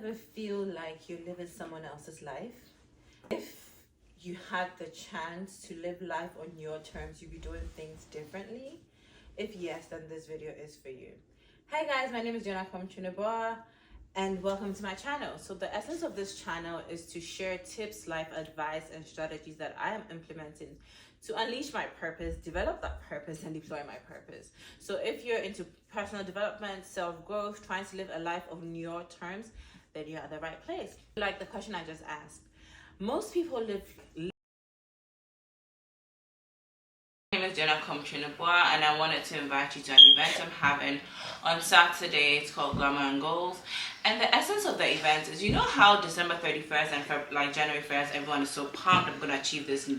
ever feel like you're living someone else's life? If you had the chance to live life on your terms, you'd be doing things differently? If yes, then this video is for you. Hi guys, my name is DionneTweneboah and welcome to my channel. So the essence of this channel is to share tips, life advice, and strategies that I am implementing to unleash my purpose, develop that purpose, and deploy my purpose. So if you're into personal development, self-growth, trying to live a life on your terms, then you're at the right place. Like the question I just asked, most people live. My name is DionneTweneboah, and I wanted to invite you to an event I'm having on Saturday. It's called Glamour Goals, and the essence of the event is, you know how December 31st and January 1st, everyone is so pumped, I'm going to achieve this,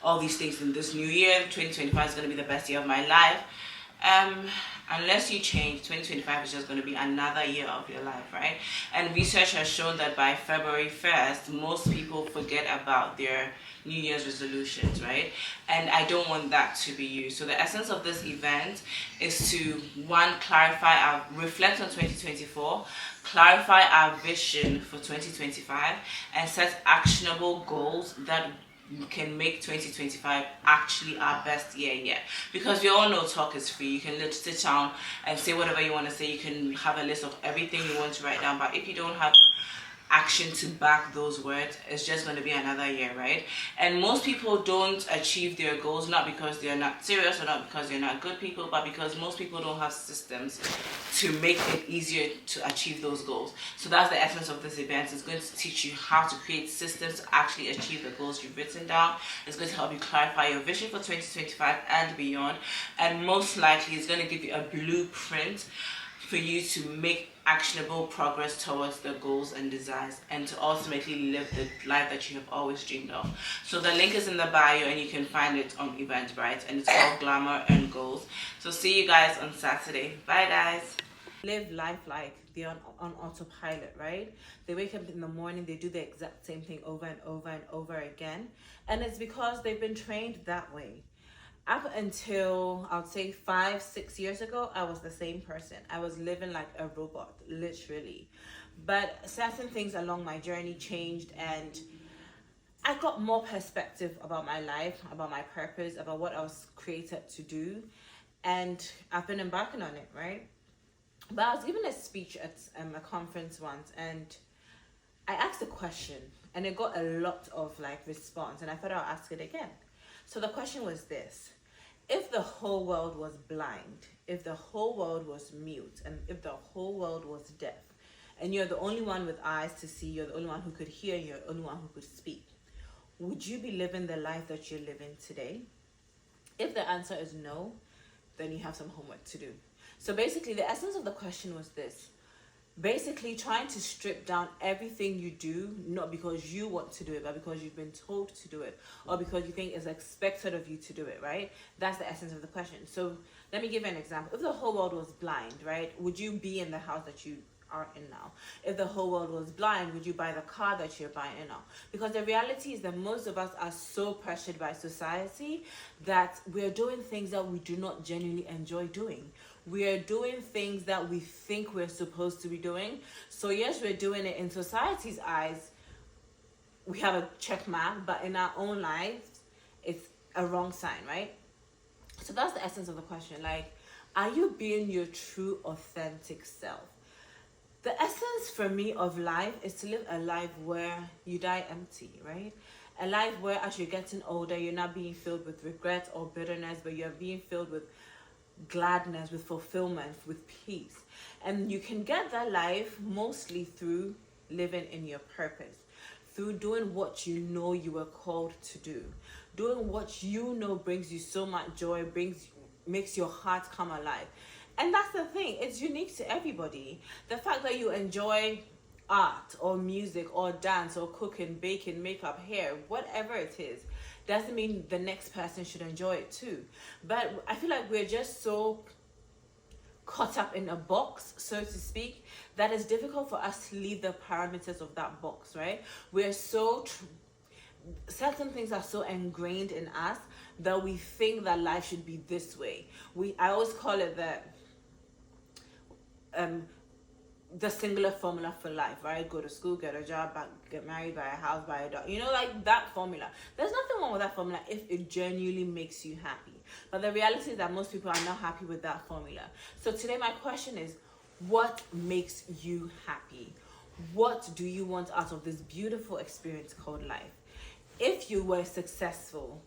all these things in this new year. 2025 is going to be the best year of my life. Unless you change, 2025 is just going to be another year of your life, right? And research has shown that by February 1st, most people forget about their New Year's resolutions, right? And I don't want that to be you. So the essence of this event is to, one, reflect on 2024, clarify our vision for 2025, and set actionable goals that can make 2025 actually our best year yet. Because we all know talk is free. You can sit down and say whatever you want to say. You can have a list of everything you want to write down, but if you don't have action to back those words, it's just going to be another year, right? And most people don't achieve their goals, not because they're not serious or not because they're not good people, but because most people don't have systems to make it easier to achieve those goals. So that's the essence of this event. It's going to teach you how to create systems to actually achieve the goals you've written down. It's going to help you clarify your vision for 2025 and beyond, and most likely it's going to give you a blueprint for you to make actionable progress towards the goals and desires, and to ultimately live the life that you have always dreamed of. So the link is in the bio and you can find it on Eventbrite, and it's called Glamour and Goals. So see you guys on Saturday. Bye guys. Live life like they're on autopilot, right? They wake up in the morning, they do the exact same thing over and over and over again, and it's because they've been trained that way. Up until, I would say 5-6 years ago, I was the same person. I was living like a robot, literally. But certain things along my journey changed, and I got more perspective about my life, about my purpose, about what I was created to do. And I've been embarking on it, right? But I was giving a speech at a conference once, and I asked a question, and it got a lot of response, and I thought I'll ask it again. So the question was this: if the whole world was blind, if the whole world was mute, and if the whole world was deaf, and you're the only one with eyes to see, you're the only one who could hear, you're the only one who could speak, would you be living the life that you're living today? If the answer is no, then you have some homework to do. So basically, the essence of the question was this: basically trying to strip down everything you do, not because you want to do it, but because you've been told to do it, or because you think it's expected of you to do it, right? That's the essence of the question. So let me give you an example. If the whole world was blind, right, would you be in the house that you are in now? If the whole world was blind, would you buy the car that you're buying now? Because the reality is that most of us are so pressured by society that we're doing things that we do not genuinely enjoy doing. We are doing things that we think we're supposed to be doing. So yes, we're doing it in society's eyes. We have a check mark, but in our own lives, it's a wrong sign, right? So that's the essence of the question. Are you being your true, authentic self? The essence for me of life is to live a life where you die empty, right? A life where as you're getting older, you're not being filled with regret or bitterness, but you're being filled with gladness, with fulfillment, with peace. And you can get that life mostly through living in your purpose, through doing what you know you were called to do, doing what you know brings you so much joy, makes your heart come alive. And that's the thing, it's unique to everybody. The fact that you enjoy art or music or dance or cooking, baking, makeup, hair, whatever it is, doesn't mean the next person should enjoy it too. But I feel like we're just so caught up in a box, so to speak, that it's difficult for us to leave the parameters of that box, right? We're so certain things are so ingrained in us that we think that life should be this way. I always call it that the singular formula for life, right? Go to school, get a job, get married, buy a house, buy a dog. You know, like that formula. There's nothing wrong with that formula if it genuinely makes you happy. But the reality is that most people are not happy with that formula. So today my question is, what makes you happy? What do you want out of this beautiful experience called life? If you were successful,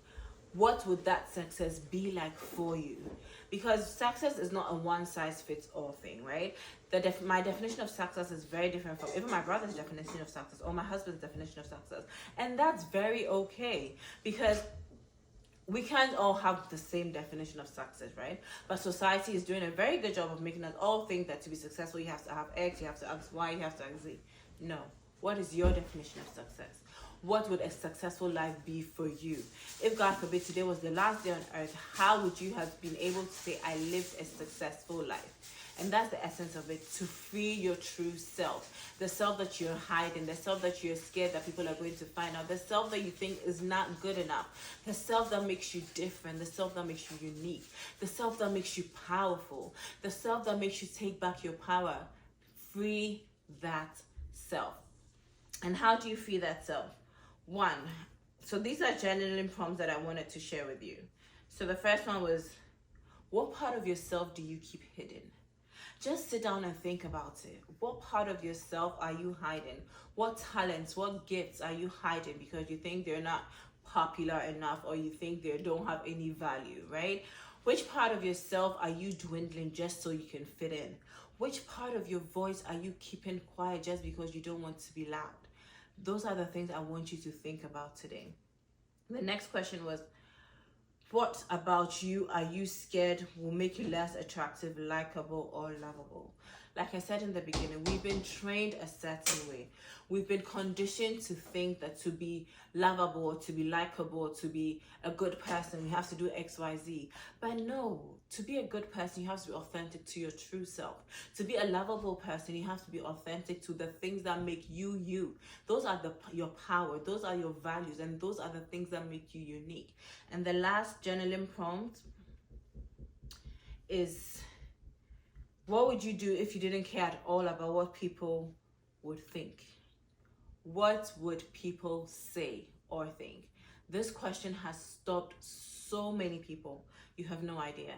what would that success be like for you? Because success is not a one-size-fits-all thing, right? My definition of success is very different from even my brother's definition of success or my husband's definition of success. And that's very okay, because we can't all have the same definition of success, right? But society is doing a very good job of making us all think that to be successful, you have to have X, you have to have Y, you have to have Z. No. What is your definition of success? What would a successful life be for you? If God forbid today was the last day on earth, how would you have been able to say, I lived a successful life? And that's the essence of it, to free your true self. The self that you're hiding, the self that you're scared that people are going to find out, the self that you think is not good enough, the self that makes you different, the self that makes you unique, the self that makes you powerful, the self that makes you take back your power. Free that self. And how do you free that self? One, so these are journaling prompts that I wanted to share with you. So the first one was, what part of yourself do you keep hidden? Just sit down and think about it. What part of yourself are you hiding? What talents, what gifts are you hiding because you think they're not popular enough, or you think they don't have any value, right? Which part of yourself are you dwindling just so you can fit in? Which part of your voice are you keeping quiet just because you don't want to be loud? Those are the things I want you to think about today. The next question was, what about you are you scared will make you less attractive, likable, or lovable? Like I said in the beginning, we've been trained a certain way. We've been conditioned to think that to be lovable, to be likable, to be a good person, we have to do X, Y, Z. But no, to be a good person, you have to be authentic to your true self. To be a lovable person, you have to be authentic to the things that make you, you. Those are your power, those are your values, and those are the things that make you unique. And the last journaling prompt is, what would you do if you didn't care at all about what people would think? What would people say or think? This question has stopped so many people. You have no idea.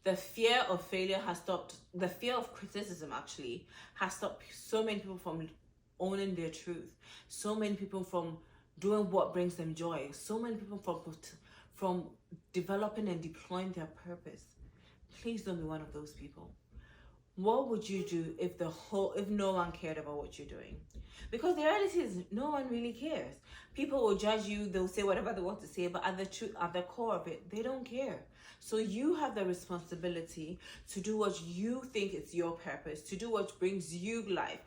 The fear of failure has stopped, the fear of criticism actually has stopped so many people from owning their truth. So many people from doing what brings them joy. So many people from developing and deploying their purpose. Please don't be one of those people. What would you do if no one cared about what you're doing? Because the reality is no one really cares. People will judge you, they'll say whatever they want to say, but at the core of it, they don't care. So you have the responsibility to do what you think is your purpose, to do what brings you life,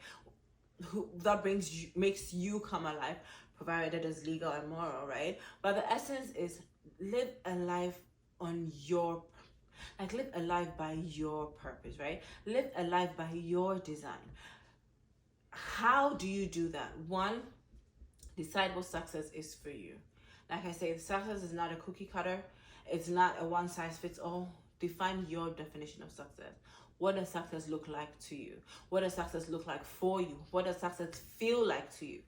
makes you come alive, provided it is legal and moral, right? But the essence is live a life on your live a life by your purpose, right? Live a life by your design. How do you do that? One, decide what success is for you. Like I say, success is not a cookie cutter. It's not a one size fits all. Define your definition of success. What does success look like to you? What does success look like for you? What does success feel like to you?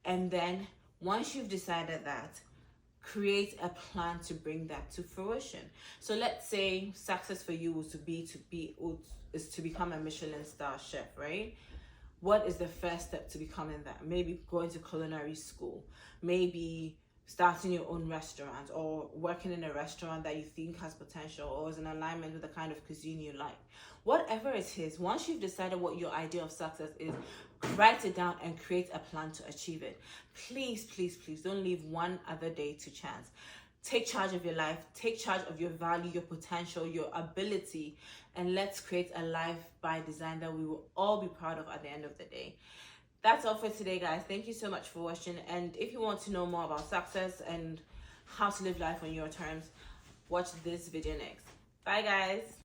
And then once you've decided that, create a plan to bring that to fruition. So let's say success for you is to become a Michelin star chef, right? What is the first step to becoming that? Maybe going to culinary school, maybe starting your own restaurant, or working in a restaurant that you think has potential or is in alignment with the kind of cuisine you like. Whatever it is, once you've decided what your idea of success is, write it down and create a plan to achieve it. Please, please, please don't leave one other day to chance. Take charge of your life, take charge of your value, your potential, your ability, and let's create a life by design that we will all be proud of at the end of the day. That's all for today, guys. Thank you so much for watching. And if you want to know more about success and how to live life on your terms, watch this video next. Bye, guys.